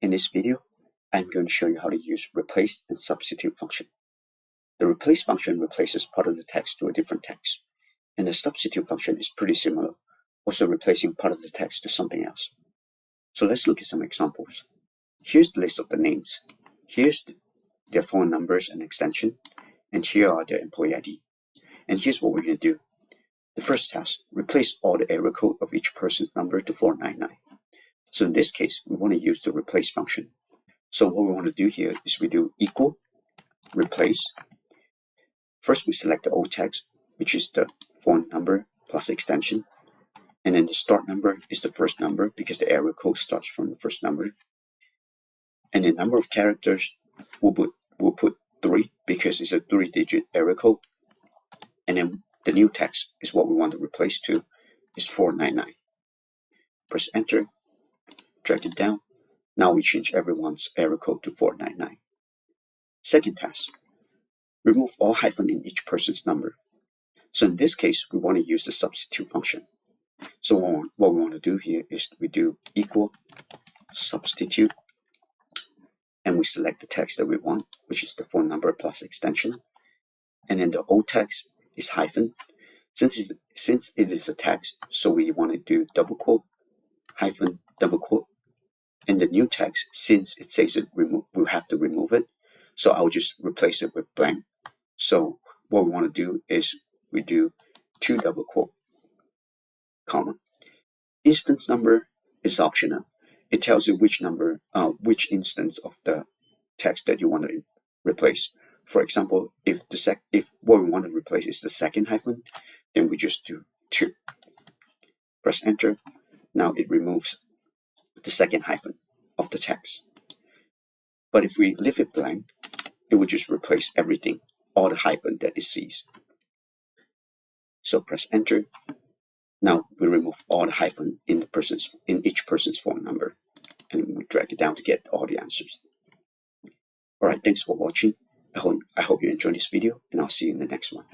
In this video, I'm going to show you how to use replace and substitute function. The replace function replaces part of the text to a different text, and the substitute function is pretty similar, also replacing part of the text to something else. So let's look at some examples. Here's the list of the names. Here's their phone numbers and extension, and here are their employee ID. And here's what we're going to do. The first task, replace all the area code of each person's number to 499. So in this case, we want to use the replace function. So what we want to do here is we do equal, replace. First, we select the old text, which is the phone number plus extension. And then the start number is the first number because the area code starts from the first number. And the number of characters, we'll put 3 because it's a 3-digit area code. And then the new text is what we want to replace to, is 499. Press enter, drag it down. Now we change everyone's area code to 499. Second task, remove all hyphen in each person's number. So in this case, we want to use the substitute function. So what we want to do here is we do equal, substitute, and we select the text that we want, which is the phone number plus extension. And then the old text is hyphen. Since it is a text, so we want to do double quote, hyphen, double quote. And the new text, since it says it we'll have to remove it, so I'll just replace it with blank. So what we want to do is we do 2 double quote, comma. Instance number is optional. It tells you which number, which instance of the text that you want to replace. For example, if what we want to replace is the second hyphen, then we just do 2. Press enter. Now it removes the second hyphen of the text. But if we leave it blank, it will just replace everything, all the hyphen that it sees. So press enter. Now we remove all the hyphen in each person's phone number, and we drag it down to get all the answers. Alright, thanks for watching. I hope you enjoyed this video, and I'll see you in the next one.